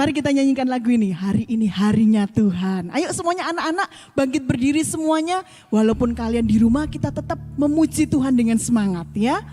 Mari kita nyanyikan lagu ini, hari ini harinya Tuhan. Ayo semuanya anak-anak bangkit berdiri semuanya. Walaupun kalian di rumah kita tetap memuji Tuhan dengan semangat ya.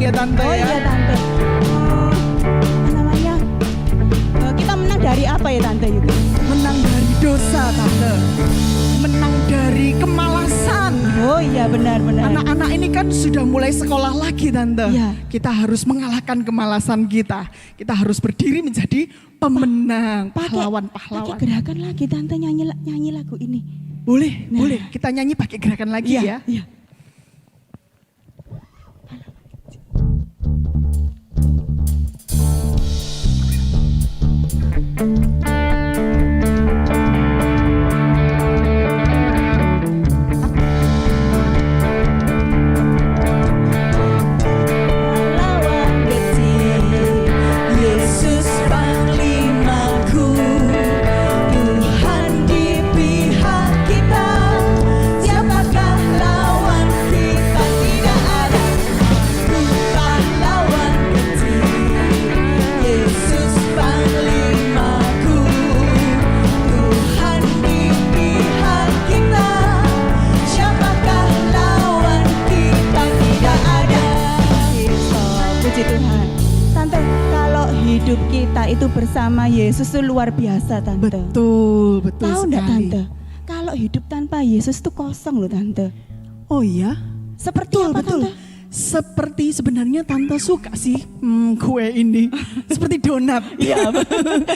ya Tante. Oh iya Tante. Apa namanya? Kita menang dari apa ya Tante Yuki? Iya, benar-benar. Anak-anak ini kan sudah mulai sekolah lagi Tante. Iya. Kita harus mengalahkan kemalasan kita. Kita harus berdiri menjadi pemenang, Pakai pahlawan-pahlawan. gerakan lagi Tante nyanyi lagu ini. Boleh, Nah. boleh. Kita nyanyi pakai gerakan lagi ya. Iya. Lawan kecil, Yesus Panglimaku, Tuhan di pihak kita, siapakah lawan kita? Tidak ada. Aku pahlawan kecil, Yesus Panglimaku, Tuhan di pihak kita, siapakah lawan kita? Tidak ada. Puji Tuhan. Tante, kalau hidup kita itu bersama Yesus itu luar biasa Tante. Betul, betul Tahu enggak sekali. Tante? Kalau hidup tanpa Yesus itu kosong loh Tante. Oh iya? Seperti Betul, apa betul. Tante? Seperti sebenarnya Tante suka sih kue ini. Seperti donat. Iya.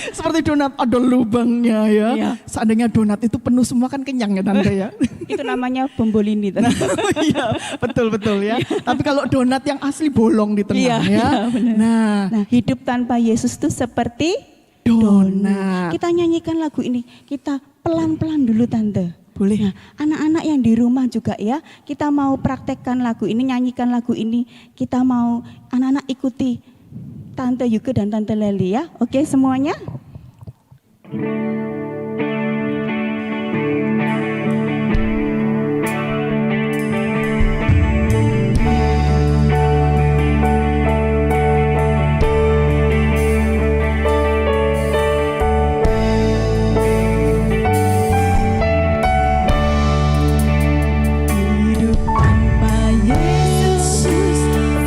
Seperti donat ada lubangnya ya. Iya. Seandainya donat itu penuh semua kan kenyang ya Tante ya. Itu namanya bombolini Tante. Iya, betul ya. Tapi kalau donat yang asli bolong di tengah Iya, ya. iya, benar. Nah, Nah, hidup tanpa Yesus itu seperti donat. Kita nyanyikan lagu ini, kita pelan-pelan dulu Tante. Boleh. Nah, anak-anak yang di rumah juga ya, kita mau praktekkan lagu ini, nyanyikan lagu ini, kita mau anak-anak ikuti Tante Yuke dan Tante Leli ya. Oke semuanya? Hidup tanpa Yesus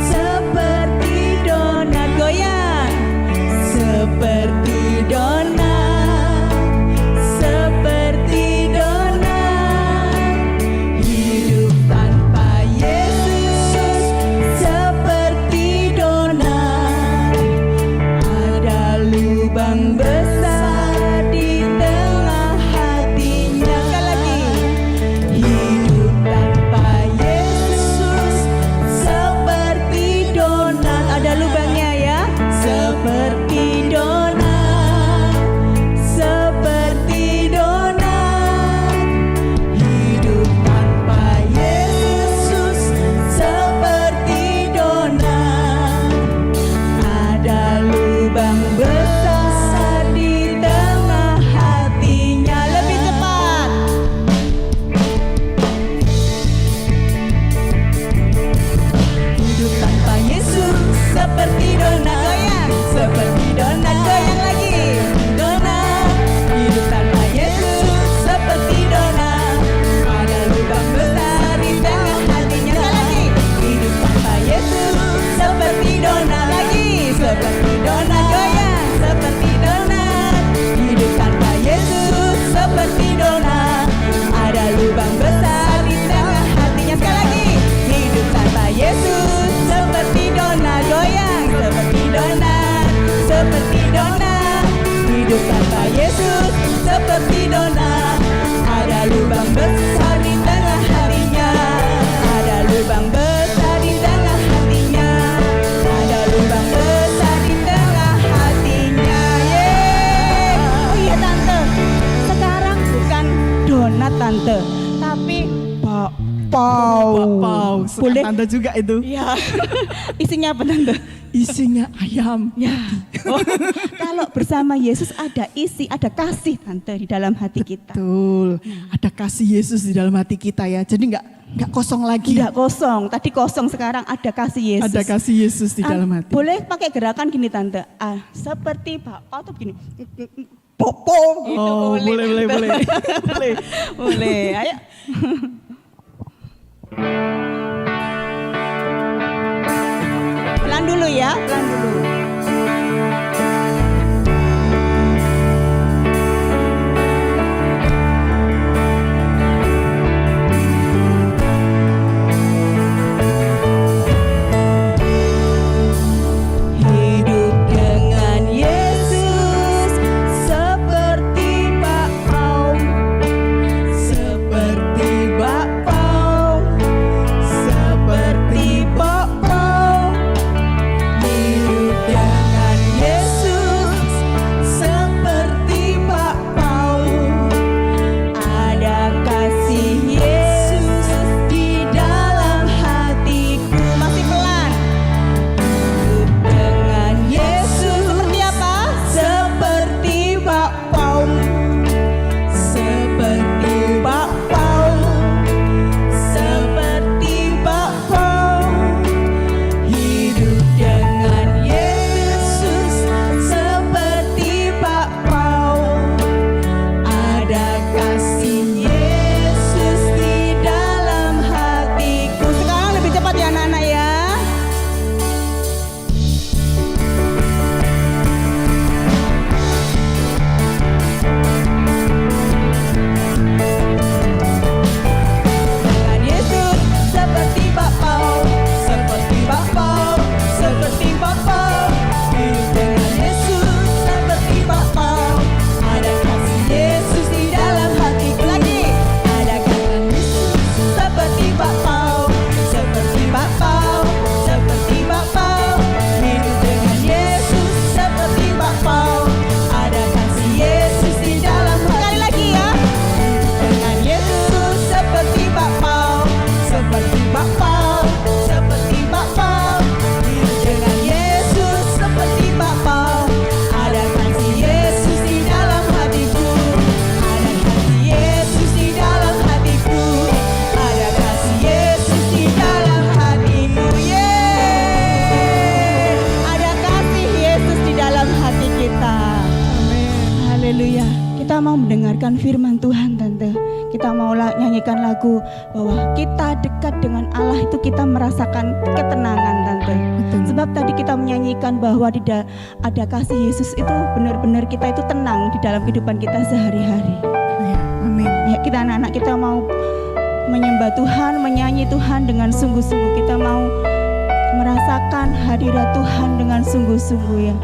seperti donat goyang, seperti donat, seperti donat. Hidup tanpa Yesus seperti donat, ada lubang besar di tengah hatinya. Sekali lagi. Hidup tanpa Yesus seperti donat, ada lubangnya ya. Seperti donat, seperti donat. Hidup tanpa Yesus seperti donat, ada lubang besar di tengah hatinya. Lebih cepat. Hidup tanpa Yesus seperti donat goyang, seperti donat goyang lagi. Donat. Hidup tanpa Yesus seperti donat, ada lubang besar di tengah hatinya. Sekali lagi. Hidup tanpa Yesus seperti donat lagi, seperti donat goyang, seperti donat. Hidup tanpa Yesus seperti donat, ada lubang besar di tengah hatinya. Sekali lagi. Hidup tanpa Yesus seperti donat goyang, seperti donat, seperti donat. Hidup tanpa Yesus seperti donat, ada lubang besar di tengah hatinya, ada lubang besar di tengah hatinya, ada lubang besar di tengah hatinya. Yeay. Oh iya Tante, sekarang bukan donat Tante, tapi Wow, suka Boleh? Tante juga itu. Iya. Isinya apa Tante? Isinya ayam. Ya. Oh, kalau bersama Yesus ada isi, ada kasih Tante di dalam hati kita. Betul. Ada kasih Yesus di dalam hati kita ya. Jadi nggak kosong lagi. Tidak kosong, tadi kosong sekarang ada kasih Yesus. Ada kasih Yesus di dalam hati. Boleh pakai gerakan gini Tante. Seperti Bapak atau gini. Popo gitu Oh, boleh. boleh. Boleh. Ayo. Pelan dulu ya, pelan dulu. mendengarkan firman Tuhan, Tante. Kita mau nyanyikan lagu bahwa kita dekat dengan Allah itu kita merasakan ketenangan, Tante. Betul. Sebab tadi kita menyanyikan bahwa tidak ada kasih Yesus itu benar-benar kita itu tenang di dalam kehidupan kita sehari-hari. Ya, amin. Ya, kita anak-anak kita mau menyembah Tuhan, menyanyi Tuhan dengan sungguh-sungguh. Kita mau merasakan hadirat Tuhan dengan sungguh-sungguh ya.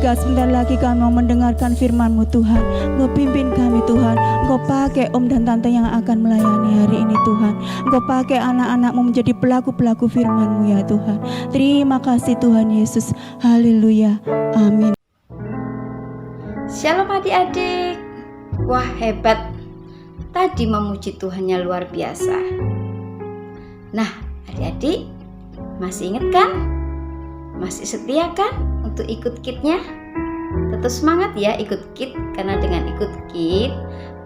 Jika sebentar lagi kami mau mendengarkan firman-Mu Tuhan, Engkau pimpin kami Tuhan. Engkau pakai om dan tante yang akan melayani hari ini Tuhan. Engkau pakai anak-anak-Mu menjadi pelaku-pelaku firman-Mu ya Tuhan. Terima kasih Tuhan Yesus. Haleluya. Amin. Shalom adik-adik. Wah hebat. tadi memuji Tuhannya luar biasa. Nah, adik-adik masih ingat kan? Masih setia kan untuk ikut KIT-nya? Tetap semangat ya ikut KIT, karena dengan ikut KIT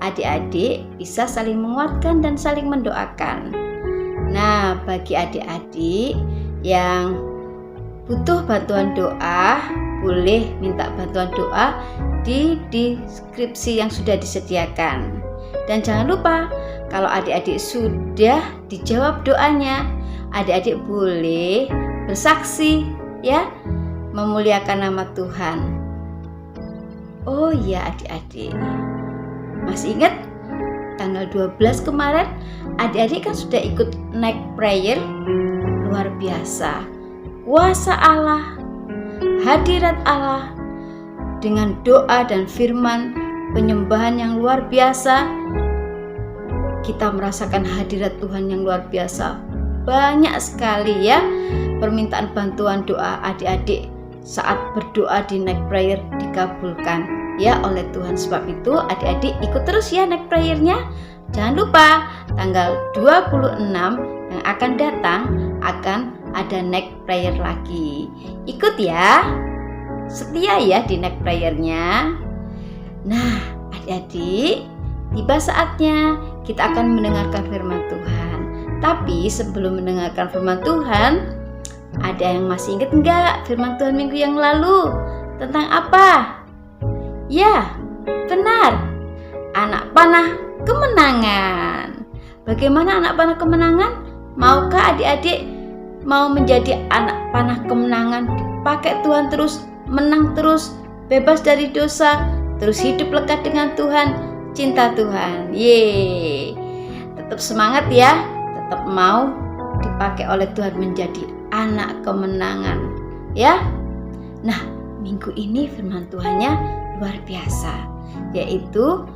adik-adik bisa saling menguatkan dan saling mendoakan. Nah, bagi adik-adik yang butuh bantuan doa, boleh minta bantuan doa di deskripsi yang sudah disediakan. Dan jangan lupa, kalau adik-adik sudah dijawab doanya, adik-adik boleh bersaksi ya, memuliakan nama Tuhan. Oh iya adik-adik, masih ingat tanggal 12 kemarin adik-adik kan sudah ikut night prayer? Luar biasa, kuasa Allah, hadirat Allah, dengan doa dan firman penyembahan yang luar biasa, kita merasakan hadirat Tuhan yang luar biasa. Banyak sekali ya permintaan bantuan doa adik-adik saat berdoa di night prayer dikabulkan ya oleh Tuhan. Sebab itu adik-adik ikut terus ya night prayer-nya. Jangan lupa tanggal 26 yang akan datang akan ada night prayer lagi. Ikut ya, setia ya di night prayer-nya. Nah adik-adik, tiba saatnya kita akan mendengarkan firman Tuhan. Tapi sebelum mendengarkan firman Tuhan, ada yang masih ingat enggak firman Tuhan minggu yang lalu? Tentang apa? Ya, benar. Anak panah kemenangan. Bagaimana anak panah kemenangan? Maukah adik-adik mau menjadi anak panah kemenangan? Dipakai Tuhan terus, menang terus, bebas dari dosa, terus hidup lekat dengan Tuhan, cinta Tuhan. Yeay. Tetap semangat ya, tetap mau dipakai oleh Tuhan menjadi anak kemenangan ya. Nah, minggu ini firman Tuhannya luar biasa, yaitu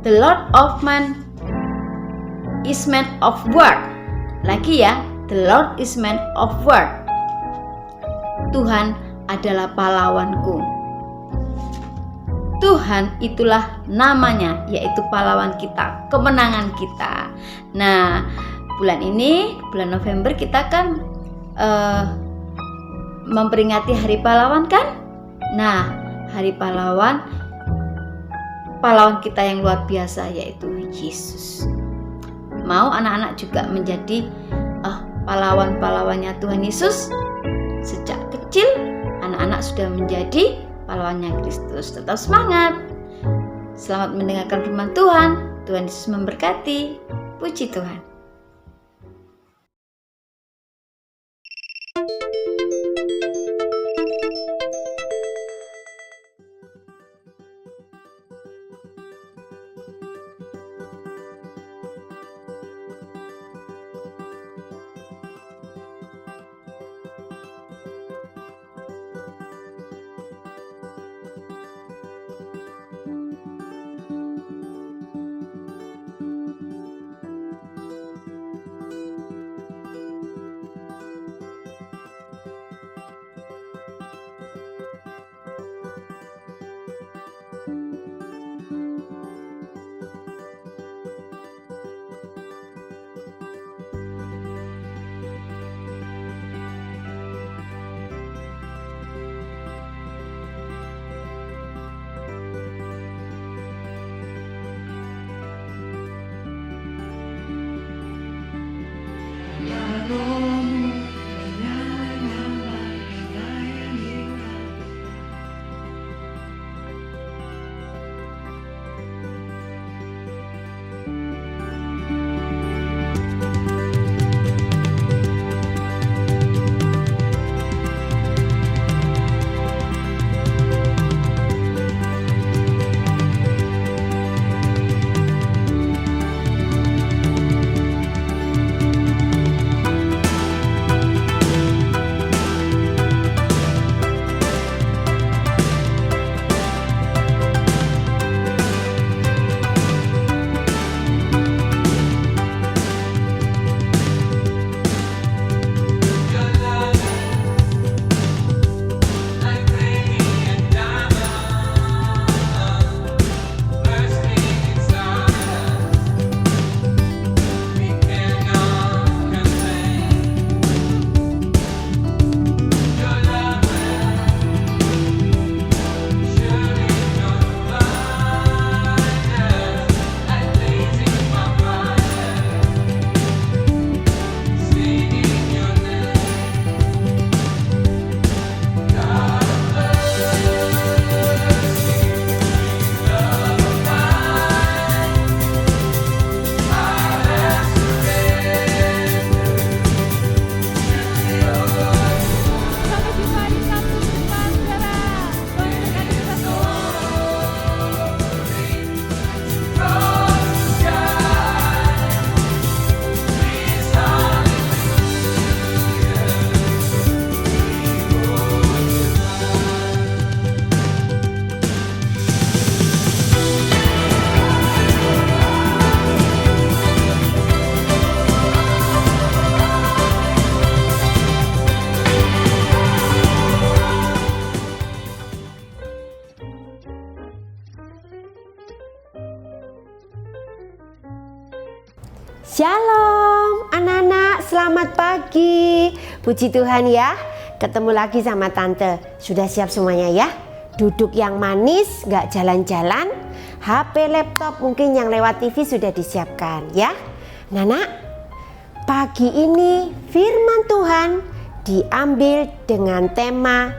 the Lord of man is man of war. Lagi ya, the Lord is man of war. Tuhan adalah pahlawanku. Tuhan itulah namanya, yaitu pahlawan kita, kemenangan kita. Nah, bulan ini, bulan November, kita kan memperingati Hari Pahlawan kan? Nah, Hari Pahlawan, pahlawan kita yang luar biasa yaitu Yesus. Mau anak-anak juga menjadi pahlawan-pahlawannya Tuhan Yesus? Sejak kecil anak-anak sudah menjadi pahlawannya Kristus. Tetap semangat. Selamat mendengarkan firman Tuhan. Tuhan Yesus memberkati. Puji Tuhan. Shalom anak-anak, selamat pagi. Puji Tuhan ya, ketemu lagi sama Tante. Sudah siap semuanya ya? Duduk yang manis, gak jalan-jalan. HP, laptop mungkin yang lewat TV sudah disiapkan ya. Nah, pagi ini firman Tuhan diambil dengan tema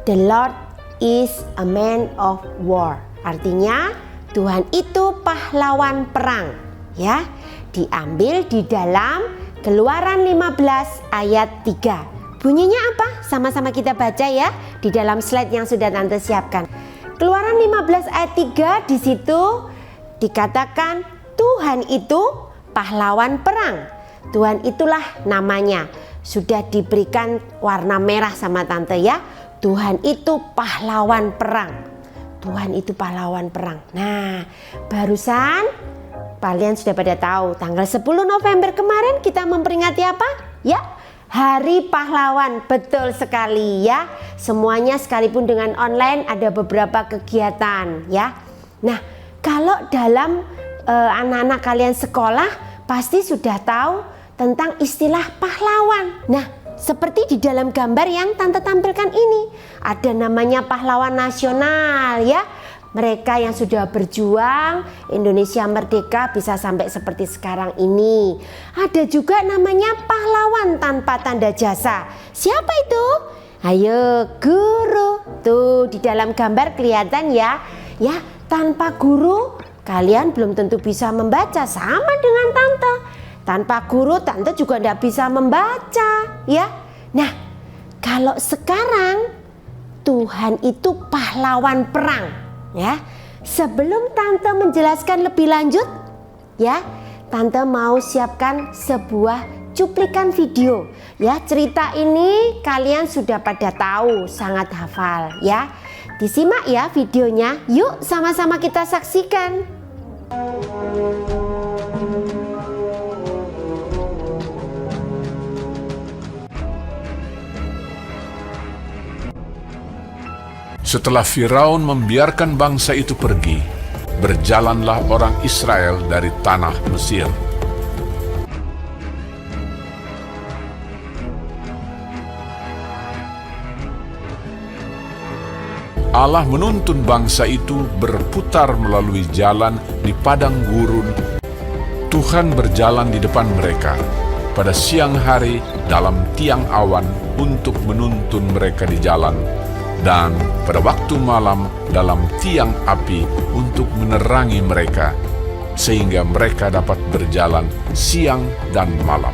The Lord is a man of war. Artinya Tuhan itu pahlawan perang ya. Diambil di dalam Keluaran 15 ayat 3. Bunyinya apa? Sama-sama kita baca ya di dalam slide yang sudah Tante siapkan. Keluaran 15 ayat 3 di situ dikatakan Tuhan itu pahlawan perang. Tuhan itulah namanya. Sudah diberikan warna merah sama Tante ya. Tuhan itu pahlawan perang. Tuhan itu pahlawan perang. Nah, barusan kalian sudah pada tahu tanggal 10 November kemarin kita memperingati apa? Ya, Hari Pahlawan. Betul sekali ya. Semuanya sekalipun dengan online ada beberapa kegiatan ya. Nah, kalau dalam anak-anak kalian sekolah pasti sudah tahu tentang istilah pahlawan. Nah, seperti di dalam gambar yang Tante tampilkan ini, ada namanya pahlawan nasional ya. Mereka yang sudah berjuang Indonesia merdeka bisa sampai seperti sekarang ini. Ada juga namanya pahlawan tanpa tanda jasa. Siapa itu? Ayo, guru. Tuh di dalam gambar kelihatan ya. Ya, tanpa guru kalian belum tentu bisa membaca. Sama dengan Tante. Tanpa guru Tante juga tidak bisa membaca ya. Nah, kalau sekarang Tuhan itu pahlawan perang. Ya, sebelum Tante menjelaskan lebih lanjut, ya, Tante mau siapkan sebuah cuplikan video. Ya, cerita ini kalian sudah pada tahu, sangat hafal, ya. Disimak ya videonya. Yuk, sama-sama kita saksikan. Setelah Firaun membiarkan bangsa itu pergi, berjalanlah orang Israel dari tanah Mesir. Allah menuntun bangsa itu berputar melalui jalan di padang gurun. Tuhan berjalan di depan mereka pada siang hari dalam tiang awan untuk menuntun mereka di jalan, dan pada waktu malam dalam tiang api untuk menerangi mereka, sehingga mereka dapat berjalan siang dan malam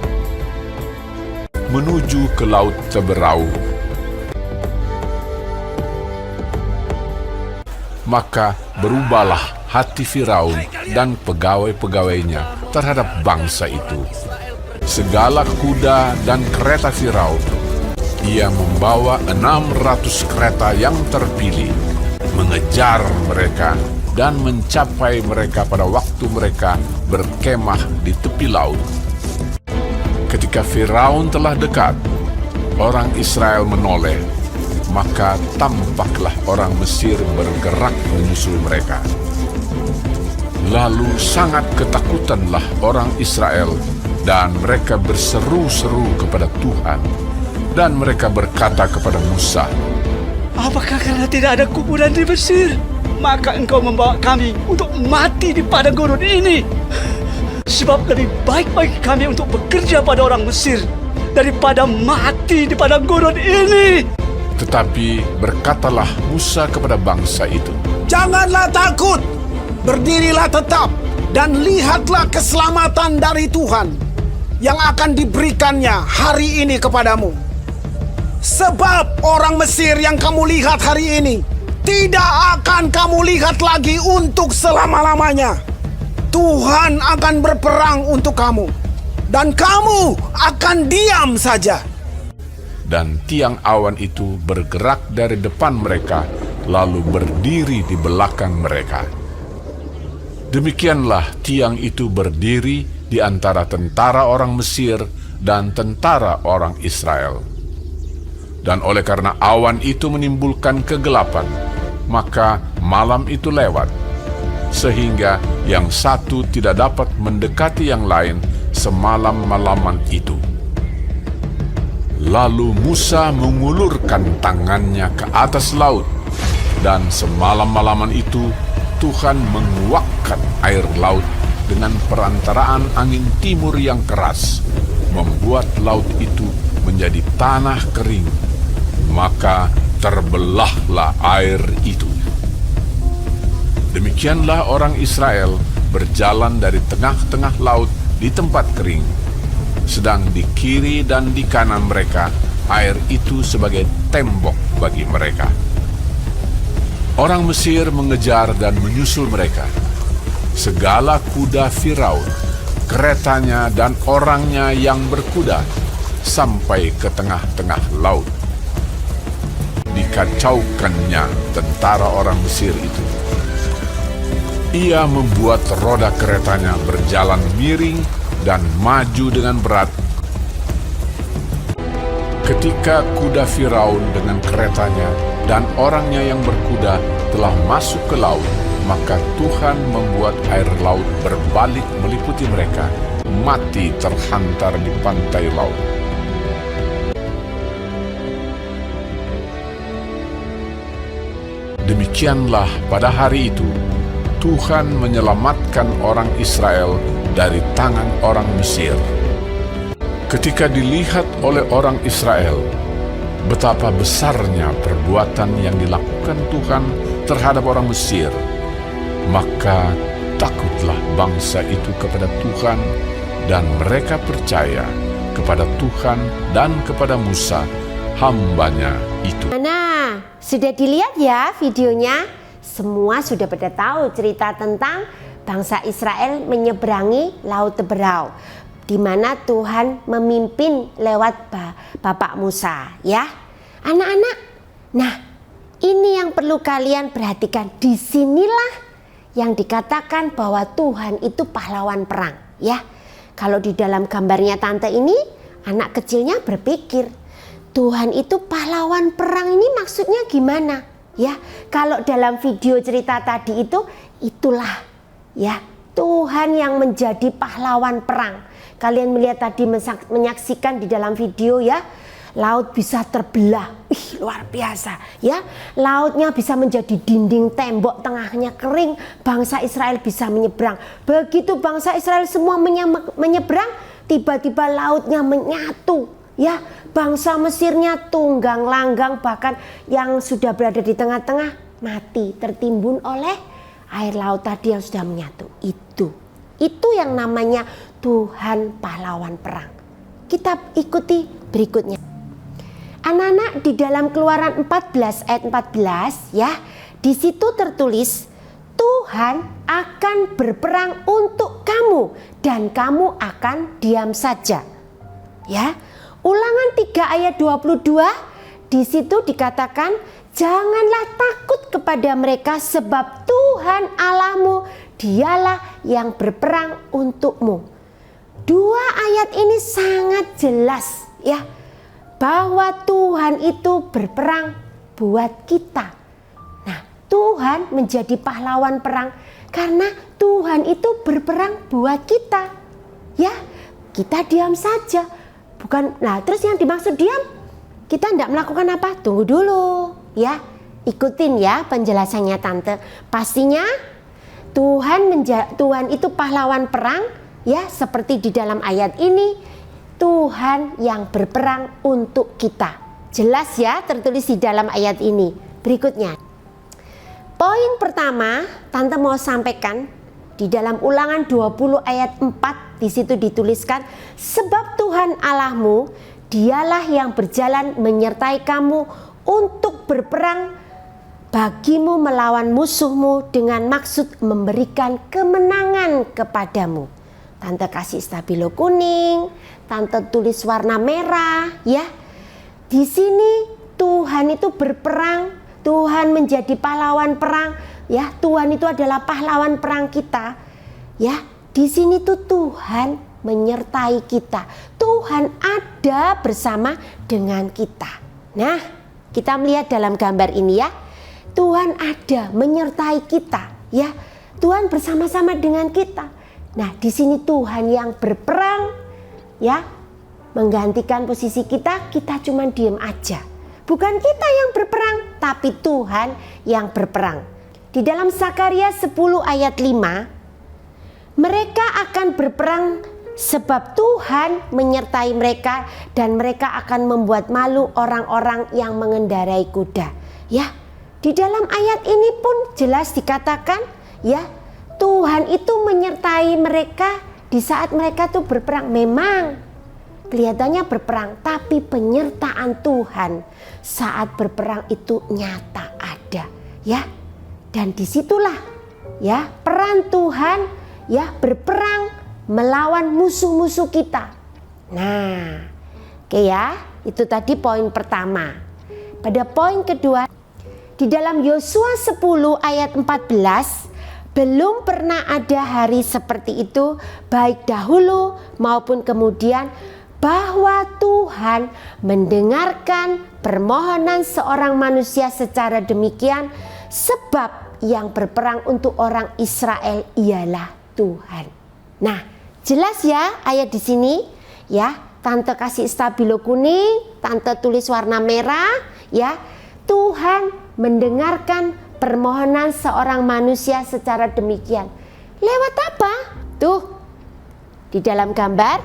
menuju ke Laut Teberau. Maka berubahlah hati Firaun dan pegawai-pegawainya terhadap bangsa itu. Segala kuda dan kereta Firaun ia membawa 600 kereta yang terpilih, mengejar mereka dan mencapai mereka pada waktu mereka berkemah di tepi laut. Ketika Firaun telah dekat, orang Israel menoleh, maka tampaklah orang Mesir bergerak menyusul mereka. Lalu sangat ketakutanlah orang Israel dan mereka berseru-seru kepada Tuhan. Dan mereka berkata kepada Musa, "Apakah karena tidak ada kuburan di Mesir, maka engkau membawa kami untuk mati di padang gurun ini? Sebab lebih baik bagi kami untuk bekerja pada orang Mesir daripada mati di padang gurun ini." Tetapi berkatalah Musa kepada bangsa itu, "Janganlah takut, berdirilah tetap, dan lihatlah keselamatan dari Tuhan yang akan diberikannya hari ini kepadamu. Sebab orang Mesir yang kamu lihat hari ini tidak akan kamu lihat lagi untuk selama-lamanya. Tuhan akan berperang untuk kamu, dan kamu akan diam saja." Dan tiang awan itu bergerak dari depan mereka, lalu berdiri di belakang mereka. Demikianlah tiang itu berdiri di antara tentara orang Mesir dan tentara orang Israel. Dan oleh karena awan itu menimbulkan kegelapan, maka malam itu lewat, sehingga yang satu tidak dapat mendekati yang lain semalam-malaman itu. Lalu Musa mengulurkan tangannya ke atas laut, dan semalam-malaman itu Tuhan menguakkan air laut dengan perantaraan angin timur yang keras, membuat laut itu menjadi tanah kering. Maka terbelahlah air itu. Demikianlah orang Israel berjalan dari tengah-tengah laut di tempat kering, sedang di kiri dan di kanan mereka air itu sebagai tembok bagi mereka. Orang Mesir mengejar dan menyusul mereka. Segala kuda Firaun, keretanya dan orangnya yang berkuda sampai ke tengah-tengah laut. Dikacaukannya tentara orang Mesir itu. Ia membuat roda keretanya berjalan miring dan maju dengan berat. Ketika kuda Firaun dengan keretanya dan orangnya yang berkuda telah masuk ke laut, maka Tuhan membuat air laut berbalik meliputi mereka, mati terhantar di pantai laut. Demikianlah pada hari itu, Tuhan menyelamatkan orang Israel dari tangan orang Mesir. Ketika dilihat oleh orang Israel betapa besarnya perbuatan yang dilakukan Tuhan terhadap orang Mesir, maka takutlah bangsa itu kepada Tuhan, dan mereka percaya kepada Tuhan dan kepada Musa, hambanya itu. Nah, sudah dilihat ya videonya? Semua sudah pada tahu cerita tentang bangsa Israel menyeberangi Laut Teberau, di mana Tuhan memimpin lewat Bapak Musa, ya. Anak-anak, nah ini yang perlu kalian perhatikan. Disinilah yang dikatakan bahwa Tuhan itu pahlawan perang, ya. Kalau di dalam gambarnya tante ini, anak kecilnya berpikir, Tuhan itu pahlawan perang, ini maksudnya gimana? Ya, kalau dalam video cerita tadi itu, itulah ya Tuhan yang menjadi pahlawan perang. Kalian melihat tadi, menyaksikan di dalam video ya, laut bisa terbelah, luar biasa ya. Lautnya bisa menjadi dinding tembok, tengahnya kering, bangsa Israel bisa menyeberang. Begitu bangsa Israel semua menyeberang, tiba-tiba lautnya menyatu. Ya, bangsa Mesirnya tunggang langgang, bahkan yang sudah berada di tengah-tengah mati tertimbun oleh air laut tadi yang sudah menyatu. Itu yang namanya Tuhan pahlawan perang. Kita ikuti berikutnya. Anak-anak, di dalam Keluaran 14 ayat 14 ya, di situ tertulis Tuhan akan berperang untuk kamu dan kamu akan diam saja. Ya. Ulangan 3 ayat 22, di situ dikatakan, janganlah takut kepada mereka sebab Tuhan Allahmu dialah yang berperang untukmu. Dua ayat ini sangat jelas ya, bahwa Tuhan itu berperang buat kita. Nah, Tuhan menjadi pahlawan perang karena Tuhan itu berperang buat kita. Ya, kita diam saja. Bukan, nah terus yang dimaksud diam, kita tidak melakukan apa? Tunggu dulu ya, ikutin ya penjelasannya tante. Pastinya Tuhan itu pahlawan perang ya, seperti di dalam ayat ini, Tuhan yang berperang untuk kita. Jelas ya, tertulis di dalam ayat ini. Berikutnya, poin pertama tante mau sampaikan di dalam Ulangan 20 ayat 4. Di situ dituliskan, sebab Tuhan Allahmu dialah yang berjalan menyertai kamu untuk berperang bagimu melawan musuhmu dengan maksud memberikan kemenangan kepadamu. Tante kasih stabilo kuning, tante tulis warna merah ya. Di sini Tuhan itu berperang, Tuhan menjadi pahlawan perang ya. Tuhan itu adalah pahlawan perang kita ya. Di sini tuh Tuhan menyertai kita. Tuhan ada bersama dengan kita. Nah, kita melihat dalam gambar ini ya. Tuhan ada menyertai kita ya. Tuhan bersama-sama dengan kita. Nah, di sini Tuhan yang berperang, ya, menggantikan posisi kita cuma diem aja. Bukan kita yang berperang, tapi Tuhan yang berperang. Di dalam Zakaria 10 ayat 5, mereka akan berperang sebab Tuhan menyertai mereka dan mereka akan membuat malu orang-orang yang mengendarai kuda. Ya, di dalam ayat ini pun jelas dikatakan, ya, Tuhan itu menyertai mereka di saat mereka tuh berperang. Memang kelihatannya berperang, tapi penyertaan Tuhan saat berperang itu nyata ada, ya. Dan disitulah, ya, peran Tuhan, ya, berperang melawan musuh-musuh kita. Nah, oke ya, itu tadi poin pertama. Pada poin kedua, di dalam Yosua 10 ayat 14, belum pernah ada hari seperti itu, baik dahulu maupun kemudian, bahwa Tuhan mendengarkan permohonan seorang manusia secara demikian, sebab yang berperang untuk orang Israel ialah Tuhan. Nah, jelas ya ayat di sini, ya. Tante kasih stabilo kuning, tante tulis warna merah, ya. Tuhan mendengarkan permohonan seorang manusia secara demikian. Lewat apa? Tuh, di dalam gambar,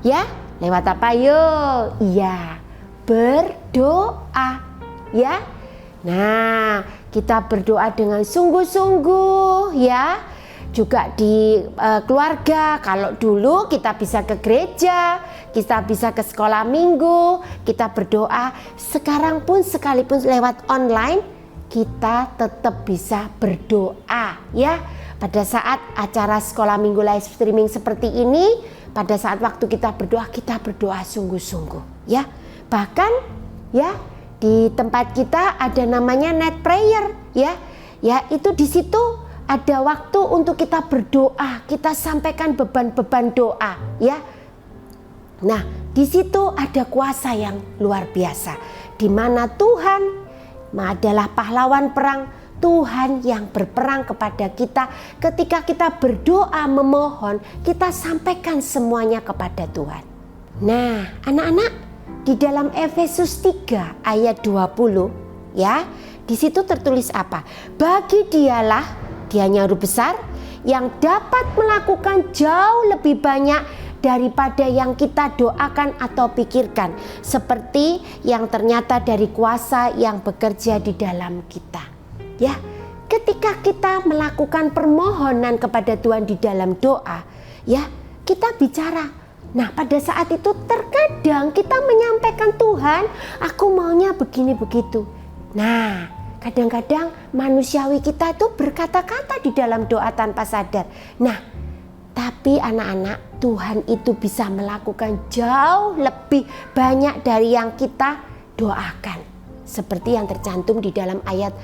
ya. Lewat apa yuk? Iya, berdoa, ya. Nah, kita berdoa dengan sungguh-sungguh, ya. Juga di keluarga, kalau dulu kita bisa ke gereja, kita bisa ke sekolah minggu, kita berdoa. Sekarang pun sekalipun lewat online, kita tetap bisa berdoa, ya. Pada saat acara sekolah minggu live streaming seperti ini, pada saat waktu kita berdoa sungguh-sungguh, ya. Bahkan, ya, di tempat kita ada namanya night prayer, ya. Ya, itu di situ ada waktu untuk kita berdoa, kita sampaikan beban-beban doa, ya. Nah, di situ ada kuasa yang luar biasa, di mana Tuhan adalah pahlawan perang. Tuhan yang berperang kepada kita. Ketika kita berdoa memohon, kita sampaikan semuanya kepada Tuhan. Nah, anak-anak, di dalam Efesus 3 ayat 20, ya, di situ tertulis apa? Bagi Dianya huruf besar, yang dapat melakukan jauh lebih banyak daripada yang kita doakan atau pikirkan, seperti yang ternyata dari kuasa yang bekerja di dalam kita. Ya, ketika kita melakukan permohonan kepada Tuhan di dalam doa, ya, kita bicara. Nah, pada saat itu terkadang kita menyampaikan, Tuhan, aku maunya begini begitu. Nah, kadang-kadang manusiawi kita itu berkata-kata di dalam doa tanpa sadar. Nah, tapi anak-anak, Tuhan itu bisa melakukan jauh lebih banyak dari yang kita doakan. Seperti yang tercantum di dalam ayat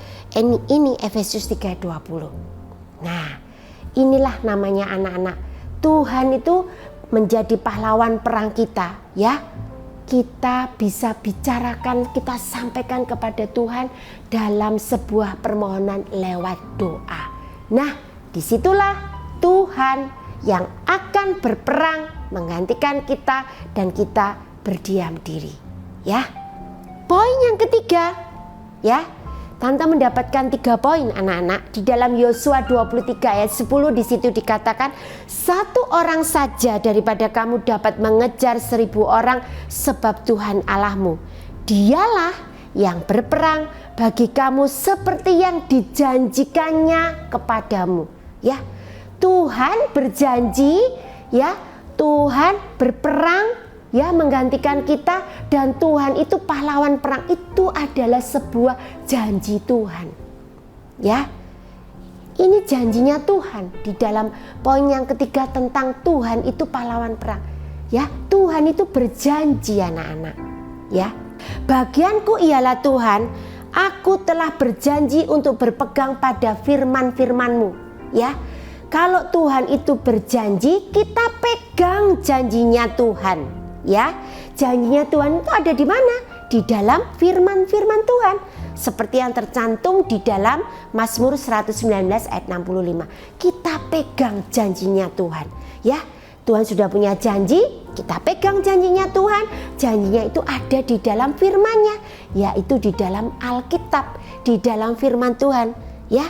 ini Efesus 3:20. Nah, inilah namanya anak-anak. Tuhan itu menjadi pahlawan perang kita, ya. Kita bisa bicarakan, kita sampaikan kepada Tuhan dalam sebuah permohonan lewat doa. Nah, disitulah Tuhan yang akan berperang menggantikan kita dan kita berdiam diri, ya. Poin yang ketiga, ya, Tante mendapatkan 3 poin anak-anak. Di dalam Yosua 23 ayat 10 di situ dikatakan, 1 orang saja daripada kamu dapat mengejar 1000 orang, sebab Tuhan Allahmu, Dialah yang berperang bagi kamu seperti yang dijanjikannya kepadamu. Ya, Tuhan berjanji, ya, Tuhan berperang, ya, menggantikan kita, dan Tuhan itu pahlawan perang. Itu adalah sebuah janji Tuhan, ya. Ini janjinya Tuhan di dalam poin yang ketiga tentang Tuhan itu pahlawan perang, ya. Tuhan itu berjanji anak-anak, ya. Bagianku ialah Tuhan, aku telah berjanji untuk berpegang pada firman-firman-Mu, ya. Kalau Tuhan itu berjanji, kita pegang janjinya Tuhan. Ya, janjinya Tuhan itu ada di mana? di dalam firman-firman Tuhan. Seperti yang tercantum di dalam Mazmur 119 ayat 65. Kita pegang janjinya Tuhan. Ya, Tuhan sudah punya janji, kita pegang janjinya Tuhan. Janjinya itu ada di dalam firman-Nya, yaitu di dalam Alkitab, di dalam firman Tuhan. Ya,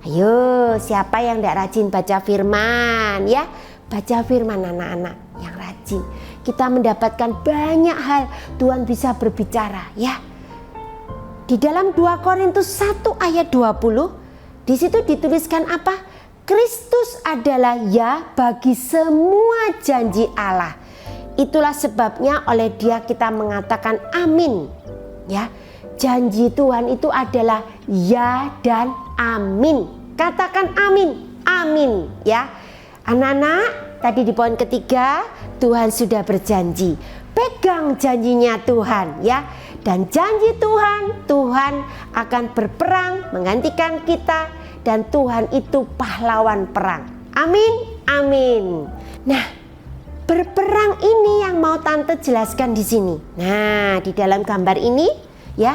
ayo siapa yang tidak rajin baca firman? Ya, baca firman anak-anak yang rajin. Kita mendapatkan banyak hal, Tuhan bisa berbicara. Ya, di dalam 2 Korintus 1 ayat 20, di situ dituliskan apa? Kristus adalah ya bagi semua janji Allah. Itulah sebabnya oleh Dia kita mengatakan amin. Ya, janji Tuhan itu adalah ya dan amin. Katakan amin, amin. Ya, anak-anak, tadi di poin ketiga Tuhan sudah berjanji. Pegang janjinya Tuhan, ya. Dan janji Tuhan, Tuhan akan berperang menggantikan kita, dan Tuhan itu pahlawan perang. Amin, amin. Nah, berperang ini yang mau tante jelaskan di sini. Nah, di dalam gambar ini, ya,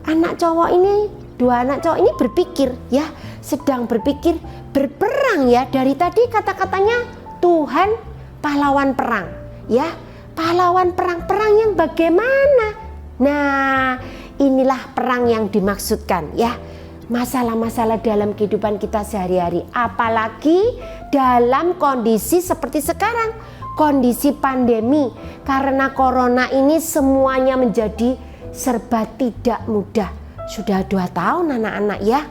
anak cowok ini, 2 anak cowok ini berpikir, ya, sedang berpikir berperang, ya. Dari tadi kata-katanya Tuhan pahlawan perang, ya. Pahlawan perang yang bagaimana? Nah, inilah perang yang dimaksudkan, ya. Masalah-masalah dalam kehidupan kita sehari-hari, apalagi dalam kondisi seperti sekarang, kondisi pandemi. Karena corona ini semuanya menjadi serba tidak mudah. Sudah 2 tahun anak-anak, ya.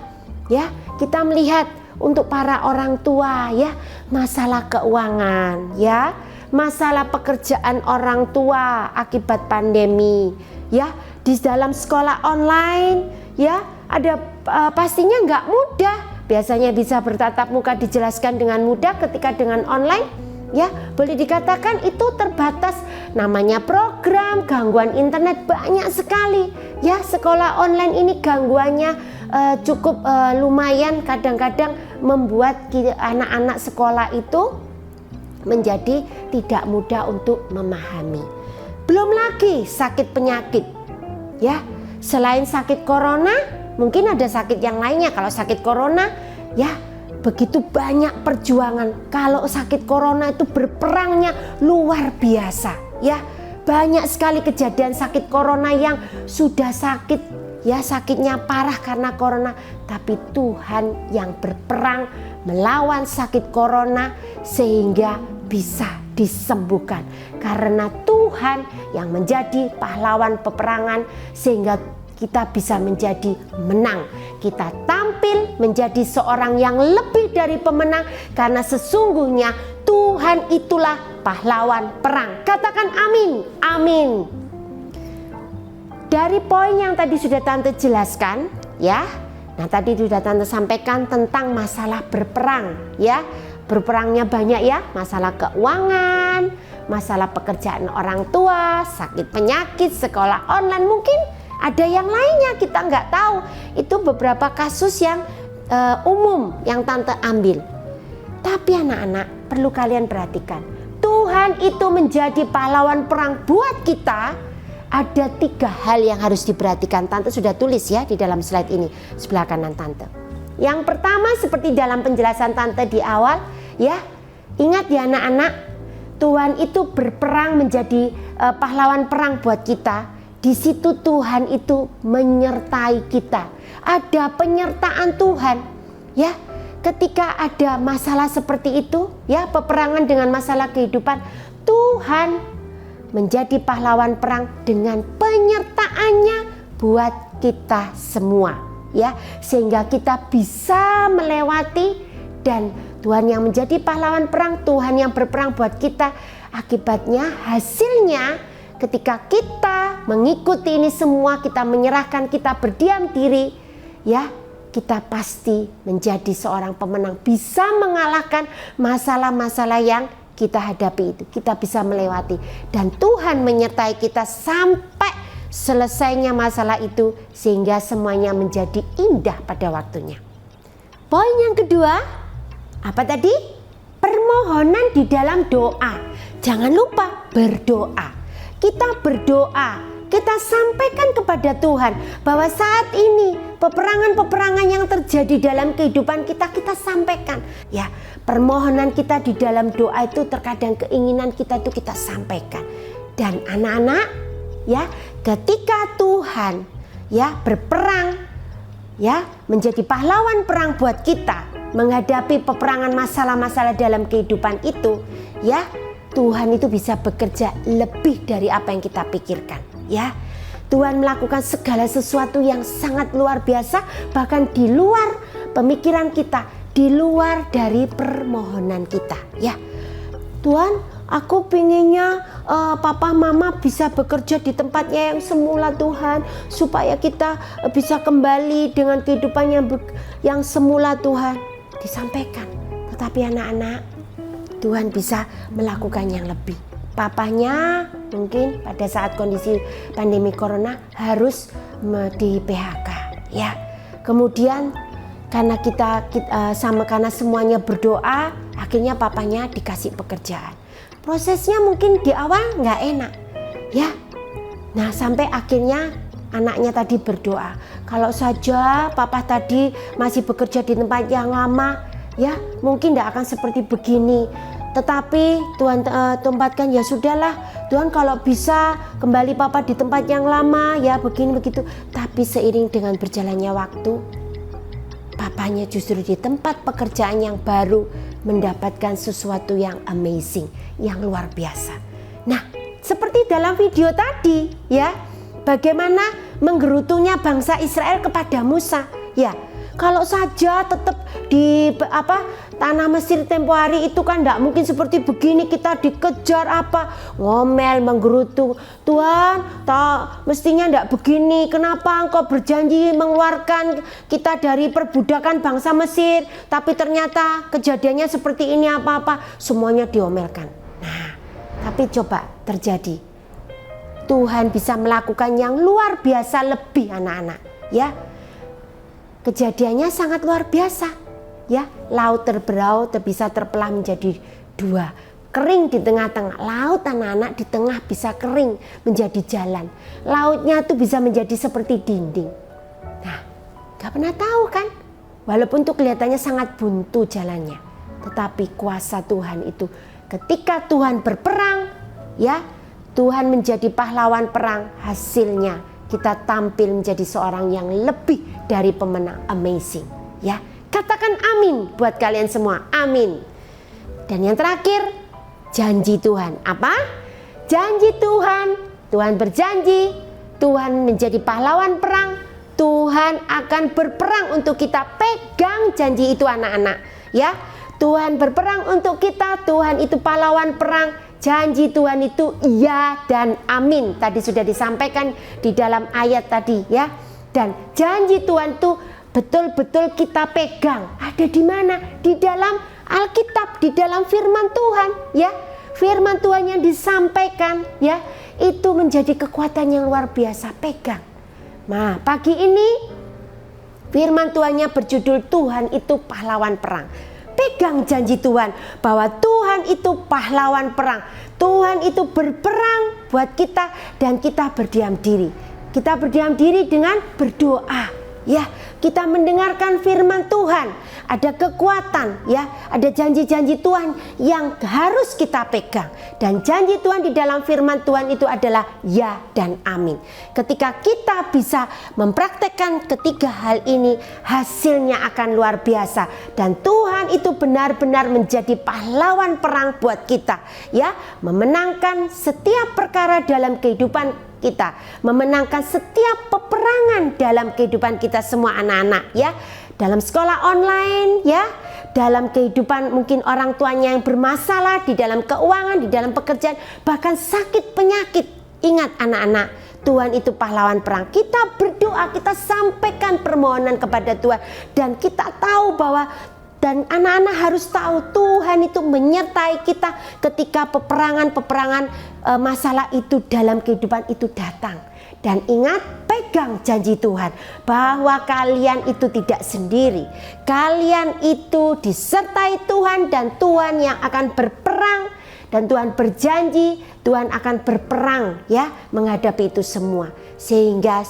Ya, kita melihat untuk para orang tua, ya, masalah keuangan, ya, masalah pekerjaan orang tua akibat pandemi. Ya, di dalam sekolah online, ya, ada pastinya nggak mudah. Biasanya bisa bertatap muka dijelaskan dengan mudah, ketika dengan online, ya, boleh dikatakan itu terbatas. Namanya program, gangguan internet banyak sekali. Ya, sekolah online ini gangguannya cukup lumayan, kadang-kadang membuat anak-anak sekolah itu menjadi tidak mudah untuk memahami. Belum lagi sakit penyakit, ya. Selain sakit corona, mungkin ada sakit yang lainnya. Kalau sakit corona, ya, begitu banyak perjuangan. Kalau sakit corona itu berperangnya luar biasa, ya. Banyak sekali kejadian sakit corona yang sudah sakit, ya, sakitnya parah karena corona, tapi Tuhan yang berperang melawan sakit corona sehingga bisa disembuhkan, karena Tuhan yang menjadi pahlawan peperangan sehingga kita bisa menjadi menang. Kita tampil menjadi seorang yang lebih dari pemenang, karena sesungguhnya Tuhan itulah pahlawan perang. Katakan amin, amin. Dari poin yang tadi sudah tante jelaskan, ya. Nah, tadi sudah tante sampaikan tentang masalah berperang, ya. Berperangnya banyak, ya, masalah keuangan, masalah pekerjaan orang tua, sakit penyakit, sekolah online, mungkin ada yang lainnya kita nggak tahu. Itu beberapa kasus yang umum yang tante ambil. Tapi anak-anak perlu kalian perhatikan, Tuhan itu menjadi pahlawan perang buat kita. Ada 3 hal yang harus diperhatikan. Tante sudah tulis, ya, di dalam slide ini sebelah kanan tante. Yang pertama, seperti dalam penjelasan tante di awal, ya, ingat ya anak-anak, Tuhan itu berperang menjadi pahlawan perang buat kita. Di situ Tuhan itu menyertai kita. Ada penyertaan Tuhan, ya. Ketika ada masalah seperti itu, ya, peperangan dengan masalah kehidupan, Tuhan menjadi pahlawan perang dengan penyertaannya buat kita semua, ya, sehingga kita bisa melewati. Dan Tuhan yang menjadi pahlawan perang, Tuhan yang berperang buat kita, akibatnya hasilnya ketika kita mengikuti ini semua, kita menyerahkan, kita berdiam diri, ya, kita pasti menjadi seorang pemenang, bisa mengalahkan masalah-masalah yang kita hadapi itu. Kita bisa melewati, dan Tuhan menyertai kita sampai selesainya masalah itu, sehingga semuanya menjadi indah pada waktunya. Poin yang kedua, apa tadi? Permohonan di dalam doa. Jangan lupa berdoa. Kita berdoa, kita sampaikan kepada Tuhan bahwa saat ini peperangan-peperangan yang terjadi dalam kehidupan kita, kita sampaikan. Ya, permohonan kita di dalam doa itu terkadang keinginan kita itu kita sampaikan. Dan anak-anak, ya, ketika Tuhan ya berperang, ya, menjadi pahlawan perang buat kita menghadapi peperangan masalah-masalah dalam kehidupan itu, ya, Tuhan itu bisa bekerja lebih dari apa yang kita pikirkan. Ya, Tuhan melakukan segala sesuatu yang sangat luar biasa, bahkan di luar pemikiran kita, di luar dari permohonan kita. Ya, Tuhan, aku pinginnya papa mama bisa bekerja di tempatnya yang semula Tuhan, supaya kita bisa kembali dengan kehidupan yang semula Tuhan. Disampaikan, tetapi anak-anak, Tuhan bisa melakukan yang lebih. Papanya mungkin pada saat kondisi pandemi corona harus di PHK, ya. Kemudian karena karena semuanya berdoa, akhirnya papanya dikasih pekerjaan. Prosesnya mungkin di awal nggak enak, ya. Nah, sampai akhirnya anaknya tadi berdoa, kalau saja papa tadi masih bekerja di tempat yang lama, ya mungkin tidak akan seperti begini. Tetapi Tuhan tempatkan, ya sudahlah Tuhan, kalau bisa kembali papa di tempat yang lama, ya begini begitu. Tapi seiring dengan berjalannya waktu, papanya justru di tempat pekerjaan yang baru mendapatkan sesuatu yang amazing, yang luar biasa. Nah, seperti dalam video tadi, ya, bagaimana menggerutunya bangsa Israel kepada Musa, ya. Kalau saja tetap di tanah Mesir tempo hari itu kan tidak mungkin seperti begini, kita dikejar ngomel, menggerutu. Tuhan, mestinya tidak begini. Kenapa engkau berjanji mengeluarkan kita dari perbudakan bangsa Mesir, tapi ternyata kejadiannya seperti ini, semuanya diomelkan. Nah, tapi coba terjadi, Tuhan bisa melakukan yang luar biasa lebih, anak-anak, ya. Kejadiannya sangat luar biasa, ya. Laut terbelah, bisa terbelah menjadi dua, kering di tengah-tengah. Laut, anak-anak, di tengah bisa kering menjadi jalan. Lautnya tuh bisa menjadi seperti dinding. Nah, gak pernah tahu kan, walaupun tuh kelihatannya sangat buntu jalannya, tetapi kuasa Tuhan itu ketika Tuhan berperang, ya, Tuhan menjadi pahlawan perang, hasilnya kita tampil menjadi seorang yang lebih dari pemenang. Amazing, ya. Katakan amin buat kalian semua, amin. Dan yang terakhir, janji Tuhan. Apa? Janji Tuhan. Tuhan berjanji, Tuhan menjadi pahlawan perang, Tuhan akan berperang untuk kita. Pegang janji itu, anak-anak, ya. Tuhan berperang untuk kita, Tuhan itu pahlawan perang. Janji Tuhan itu iya dan amin. Tadi sudah disampaikan di dalam ayat tadi, ya. Dan janji Tuhan itu betul-betul kita pegang. Ada di mana? Di dalam Alkitab, di dalam firman Tuhan, ya. Firman Tuhan yang disampaikan, ya, itu menjadi kekuatan yang luar biasa. Pegang. Nah, pagi ini firman Tuhannya berjudul Tuhan itu pahlawan perang. Pegang janji Tuhan bahwa Tuhan itu pahlawan perang. Tuhan itu berperang buat kita dan kita berdiam diri. Kita berdiam diri dengan berdoa, ya. Kita mendengarkan firman Tuhan. Ada kekuatan, ya. Ada janji-janji Tuhan yang harus kita pegang. Dan janji Tuhan di dalam firman Tuhan itu adalah ya dan amin. Ketika kita bisa mempraktekkan ketiga hal ini, hasilnya akan luar biasa. Dan Tuhan itu benar-benar menjadi pahlawan perang buat kita, ya. Memenangkan setiap perkara dalam kehidupan kita, memenangkan setiap peperangan dalam kehidupan kita semua, anak-anak, ya. Dalam sekolah online, ya, dalam kehidupan mungkin orang tuanya yang bermasalah, di dalam keuangan, di dalam pekerjaan, bahkan sakit penyakit. Ingat, anak-anak, Tuhan itu pahlawan perang. Kita berdoa, kita sampaikan permohonan kepada Tuhan, dan kita tahu bahwa, dan anak-anak harus tahu, Tuhan itu menyertai kita ketika peperangan masalah itu dalam kehidupan itu datang. Dan ingat, pegang janji Tuhan bahwa kalian itu tidak sendiri. Kalian itu disertai Tuhan, dan Tuhan yang akan berperang Dan Tuhan berjanji Tuhan akan berperang ya menghadapi itu semua. Sehingga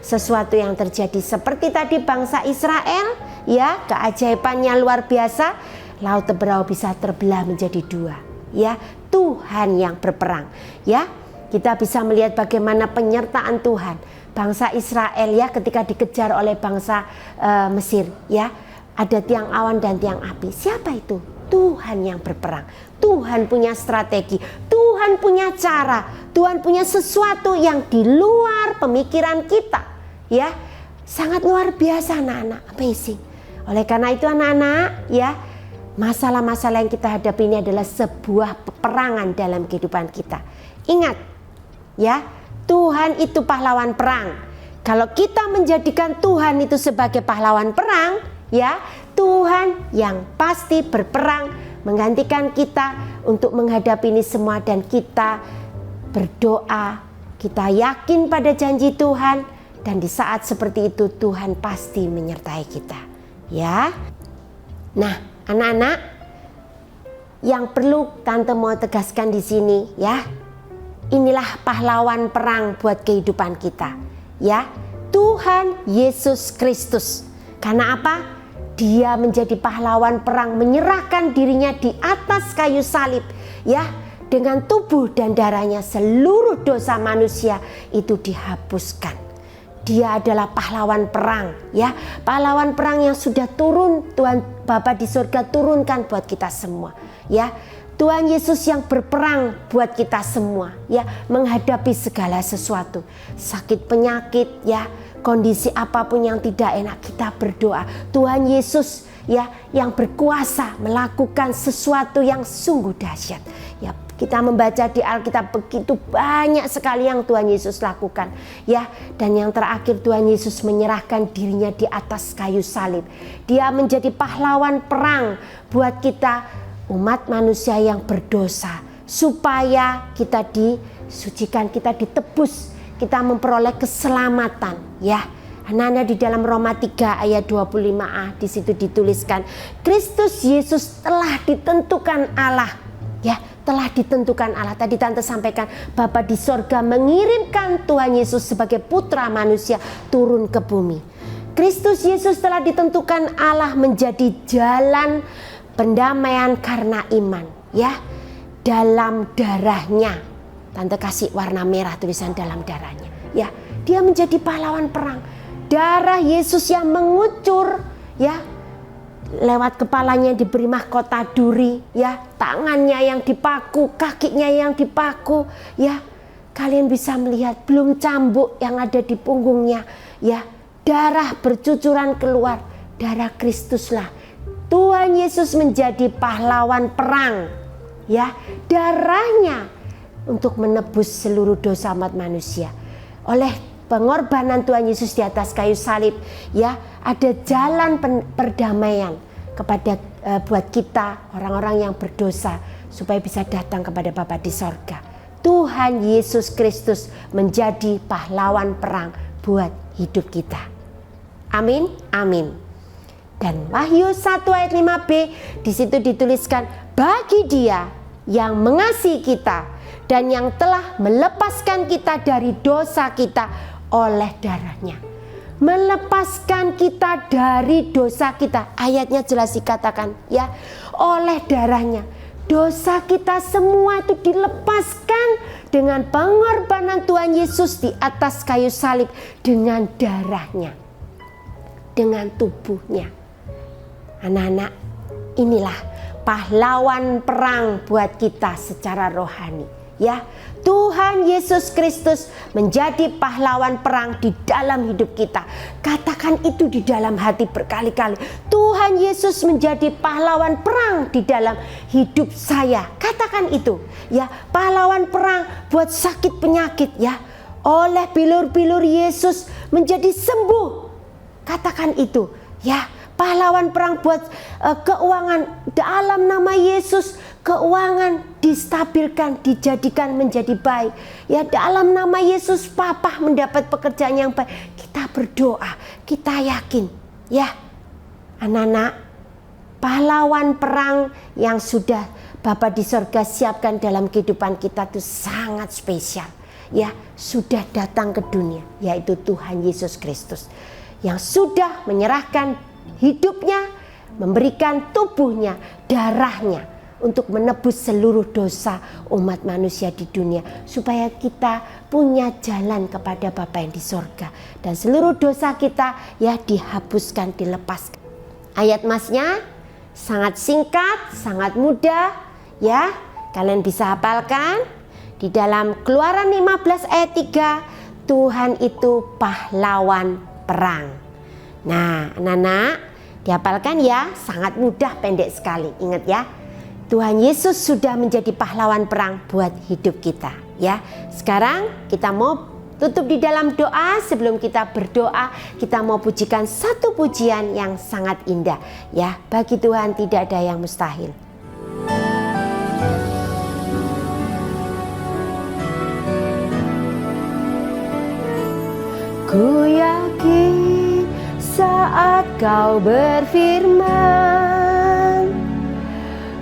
sesuatu yang terjadi seperti tadi bangsa Israel ya, keajaibannya luar biasa. Laut Teberau bisa terbelah menjadi dua ya. Tuhan yang berperang ya. Kita bisa melihat bagaimana penyertaan Tuhan bangsa Israel ya ketika dikejar oleh bangsa Mesir ya. Ada tiang awan dan tiang api. Siapa itu? Tuhan yang berperang. Tuhan punya strategi, Tuhan punya cara, Tuhan punya sesuatu yang di luar pemikiran kita ya. Sangat luar biasa anak-anak, amazing. Oleh karena itu anak-anak ya, masalah-masalah yang kita hadapi ini adalah sebuah peperangan dalam kehidupan kita. Ingat ya, Tuhan itu pahlawan perang. Kalau kita menjadikan Tuhan itu sebagai pahlawan perang ya, Tuhan yang pasti berperang menggantikan kita untuk menghadapi ini semua. Dan kita berdoa, kita yakin pada janji Tuhan, dan di saat seperti itu Tuhan pasti menyertai kita ya. Nah anak-anak, yang perlu tante mau tegaskan di sini ya, inilah pahlawan perang buat kehidupan kita ya, Tuhan Yesus Kristus. Karena apa? Dia menjadi pahlawan perang, menyerahkan dirinya di atas kayu salib ya. Dengan tubuh dan darahnya seluruh dosa manusia itu dihapuskan. Dia adalah pahlawan perang ya, pahlawan perang yang sudah turun Tuhan Bapa di surga turunkan buat kita semua ya. Tuhan Yesus yang berperang buat kita semua ya, menghadapi segala sesuatu, sakit penyakit ya, kondisi apapun yang tidak enak, kita berdoa Tuhan Yesus ya yang berkuasa melakukan sesuatu yang sungguh dahsyat ya. Kita membaca di Alkitab begitu banyak sekali yang Tuhan Yesus lakukan ya. Dan yang terakhir Tuhan Yesus menyerahkan dirinya di atas kayu salib. Dia menjadi pahlawan perang buat kita umat manusia yang berdosa, supaya kita disucikan, kita ditebus, kita memperoleh keselamatan ya. Anak-anak, di dalam Roma 3 ayat 25a di situ dituliskan, Kristus Yesus telah ditentukan Allah ya, telah ditentukan Allah. Tadi tante sampaikan Bapa di sorga mengirimkan Tuhan Yesus sebagai putra manusia turun ke bumi. Kristus Yesus telah ditentukan Allah menjadi jalan pendamaian karena iman ya, dalam darahnya. Tante kasih warna merah tulisan dalam darahnya ya. Dia menjadi pahlawan perang. Darah Yesus yang mengucur ya, lewat kepalanya diberi mahkota duri ya, tangannya yang dipaku, kakinya yang dipaku ya. Kalian bisa melihat belum cambuk yang ada di punggungnya ya. Darah bercucuran keluar, darah Kristuslah. Tuhan Yesus menjadi pahlawan perang ya, darahnya untuk menebus seluruh dosa umat manusia. Oleh pengorbanan Tuhan Yesus di atas kayu salib ya, ada jalan perdamaian kepada buat kita orang-orang yang berdosa, supaya bisa datang kepada Bapa di sorga. Tuhan Yesus Kristus menjadi pahlawan perang buat hidup kita. Amin, amin. Dan Wahyu 1 ayat 5b di situ dituliskan, bagi Dia yang mengasihi kita dan yang telah melepaskan kita dari dosa kita oleh darahnya. Melepaskan kita dari dosa kita. Ayatnya jelas dikatakan ya, oleh darahnya. Dosa kita semua itu dilepaskan dengan pengorbanan Tuhan Yesus di atas kayu salib, dengan darahnya, dengan tubuhnya. Anak-anak, inilah pahlawan perang buat kita secara rohani ya. Tuhan Yesus Kristus menjadi pahlawan perang di dalam hidup kita. Katakan itu di dalam hati berkali-kali. Tuhan Yesus menjadi pahlawan perang di dalam hidup saya. Katakan itu ya, pahlawan perang buat sakit penyakit ya. Oleh bilur-bilur Yesus menjadi sembuh. Katakan itu ya. Pahlawan perang buat keuangan, dalam nama Yesus keuangan distabilkan, dijadikan menjadi baik ya. Dalam nama Yesus Papa mendapat pekerjaan yang baik. Kita berdoa, kita yakin ya. Anak-anak, pahlawan perang yang sudah Bapa di sorga siapkan dalam kehidupan kita itu sangat spesial. Ya, sudah datang ke dunia, yaitu Tuhan Yesus Kristus yang sudah menyerahkan hidupnya, memberikan tubuhnya, darahnya untuk menebus seluruh dosa umat manusia di dunia, supaya kita punya jalan kepada Bapa yang di sorga, dan seluruh dosa kita ya dihapuskan, dilepaskan. Ayat masnya sangat singkat, sangat mudah ya, kalian bisa hafalkan. Di dalam Keluaran 15 ayat 3, Tuhan itu pahlawan perang. Nah, anak-anak dihafalkan ya, sangat mudah, pendek sekali. Ingat ya, Tuhan Yesus sudah menjadi pahlawan perang buat hidup kita ya. Sekarang kita mau tutup di dalam doa. Sebelum kita berdoa, kita mau pujikan satu pujian yang sangat indah ya. Bagi Tuhan tidak ada yang mustahil. Ku yakin saat kau berfirman,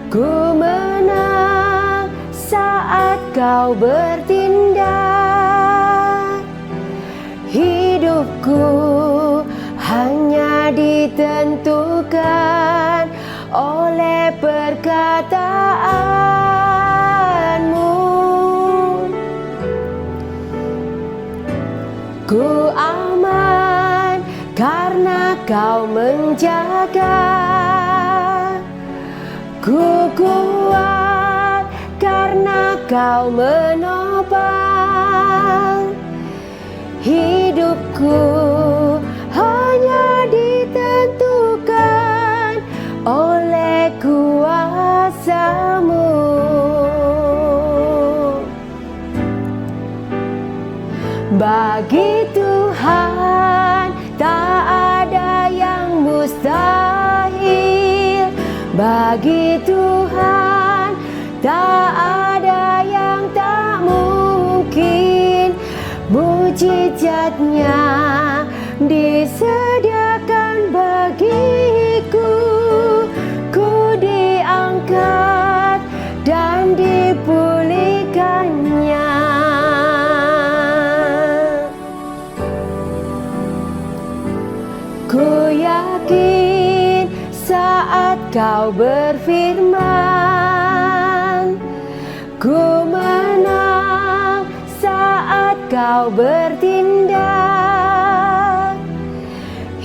ku menang saat kau bertindak. Hidupku hanya ditentukan oleh perkataanmu. Ku aman karena kau menjaga. Ku kuat karena kau menopang. Hidupku hanya ditentukan oleh kuasa-Mu. Bagi Tuhan tak ada yang mustahil. Bagi Tuhan tak ada yang tak mungkin. Mujizatnya disediakan bagiku. Ku diangkat dan dipulihkannya. Ku yakin saat kau berfirman, ku menang saat kau bertindak.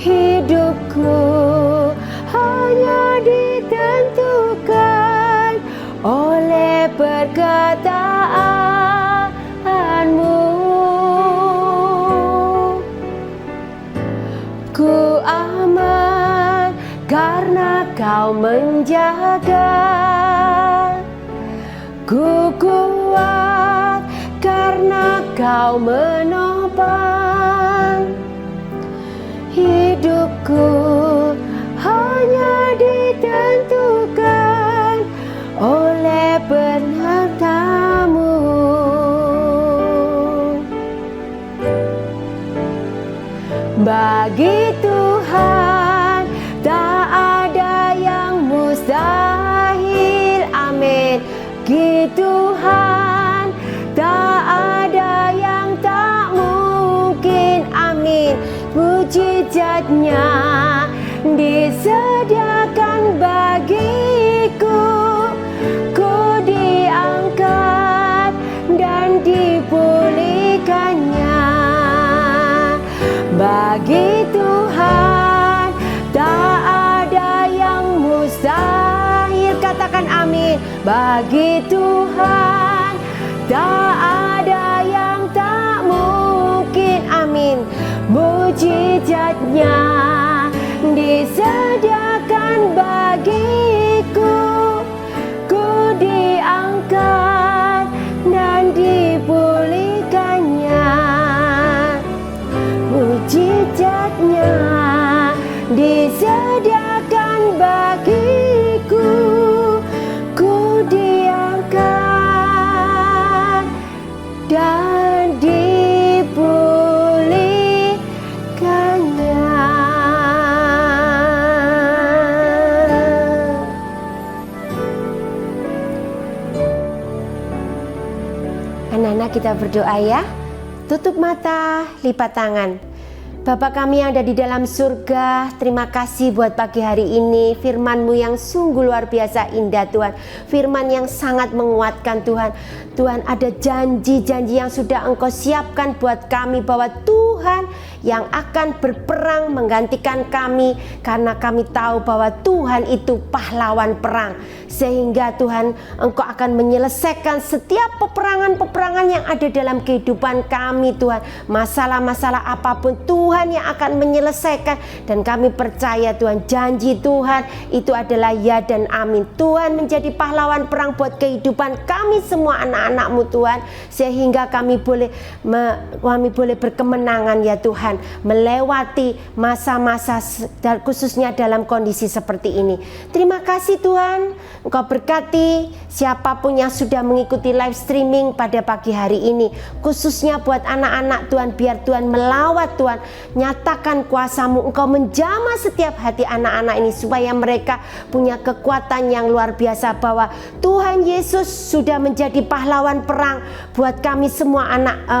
Hidupku hanya ditentukan oleh perkataanmu. Ku aman karena kau menjaga. Ku kuat karena kau menopang. Hidupku hanya ditentukan oleh perkataanmu. Bagi Tuhan tak ada yang mustahil. Amin. Bagi Tuhan tak ada yang tak mungkin. Amin. Mujizatnya disediakan bagiku. Ku diangkat dan dipulihkannya. Bagi Tuhan tak ada yang mustahil. Katakan amin. Bagi Tuhan tak ada yang tak mungkin. Amin. Mujizatnya disediakan bagiku. Ku diangkat dan dipulihkannya. Mujizatnya disediakan bagiku. Ku diangkat dan dipulihkannya. kita berdoa ya. Tutup mata, lipat tangan. Bapa kami yang ada di dalam surga, terima kasih buat pagi hari ini. Firman-Mu yang sungguh luar biasa indah Tuhan. Firman yang sangat menguatkan Tuhan. Tuhan, ada janji-janji yang sudah Engkau siapkan buat kami, bahwa Tuhan yang akan berperang menggantikan kami, karena kami tahu bahwa Tuhan itu pahlawan perang. Sehingga Tuhan, Engkau akan menyelesaikan setiap peperangan-peperangan yang ada dalam kehidupan kami Tuhan. Masalah-masalah apapun Tuhan yang akan menyelesaikan. Dan kami percaya Tuhan, janji Tuhan itu adalah ya dan amin. Tuhan menjadi pahlawan perang buat kehidupan kami semua anak-anak-Mu Tuhan. Sehingga kami boleh berkemenangan ya Tuhan, melewati masa-masa khususnya dalam kondisi seperti ini. Terima kasih Tuhan. Engkau berkati siapapun yang sudah mengikuti live streaming pada pagi hari ini, khususnya buat anak-anak Tuhan. Biar Tuhan melawat Tuhan, nyatakan kuasa-Mu, Engkau menjamah setiap hati anak-anak ini, supaya mereka punya kekuatan yang luar biasa, bahwa Tuhan Yesus sudah menjadi pahlawan perang buat kami semua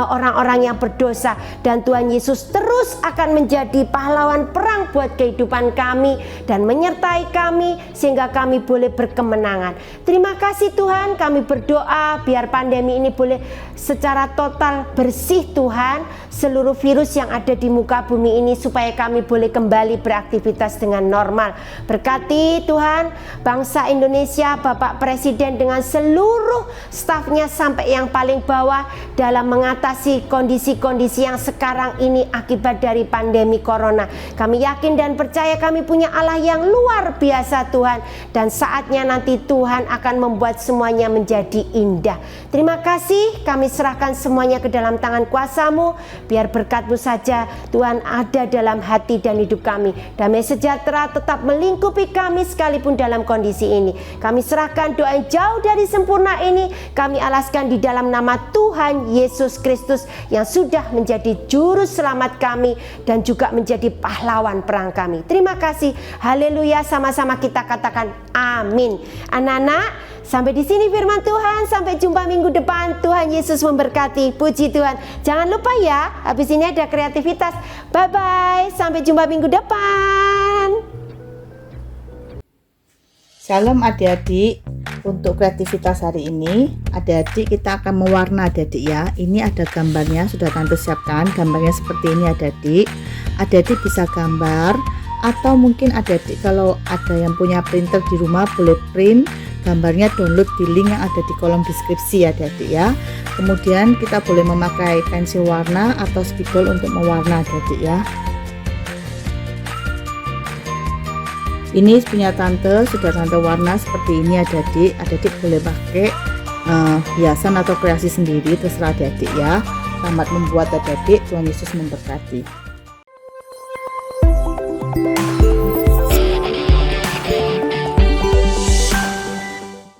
orang-orang yang berdosa. Dan Tuhan Yesus terus akan menjadi pahlawan perang buat kehidupan kami dan menyertai kami, sehingga kami boleh berkemenangan. Terima kasih Tuhan, kami berdoa biar pandemi ini boleh secara total bersih Tuhan, seluruh virus yang ada di muka bumi ini, supaya kami boleh kembali beraktivitas dengan normal. Berkati Tuhan bangsa Indonesia, Bapak Presiden dengan seluruh stafnya sampai yang paling bawah, dalam mengatasi kondisi-kondisi yang sekarang ini akibat dari pandemi corona. Kami yakin dan percaya kami punya Allah yang luar biasa Tuhan, dan saatnya nanti Tuhan akan membuat semuanya menjadi indah. Terima kasih, kami serahkan semuanya ke dalam tangan kuasa-Mu. Biar berkat-Mu saja Tuhan ada dalam hati dan hidup kami. Damai sejahtera tetap melingkupi kami sekalipun dalam kondisi ini. Kami serahkan doa yang jauh dari sempurna ini, kami alaskan di dalam nama Tuhan Yesus Kristus, yang sudah menjadi juru selamat kami dan juga menjadi pahlawan perang kami. Terima kasih. Haleluya. Sama-sama kita katakan amin. Anak-anak, sampai di sini firman Tuhan. Sampai jumpa minggu depan. Tuhan Yesus memberkati. Puji Tuhan. Jangan lupa ya, habis ini ada kreativitas. Bye-bye. Sampai jumpa minggu depan. Shalom adik-adik. Untuk kreativitas hari ini, adik-adik kita akan mewarna adik-adik ya. Ini ada gambarnya, sudah Tante siapkan. Gambarnya seperti ini adik-adik. Adik-adik bisa gambar, atau mungkin adik-adik kalau ada yang punya printer di rumah boleh print gambarnya, download di link yang ada di kolom deskripsi adik-adik ya. Kemudian kita boleh memakai pensil warna atau spidol untuk mewarna adik-adik ya. Ini punya Tante, sudah Tante warna seperti ini adik-adik. Adik-adik boleh pakai hiasan atau kreasi sendiri, terserah adik-adik ya. Selamat membuat adik-adik, Tuhan Yesus memberkati.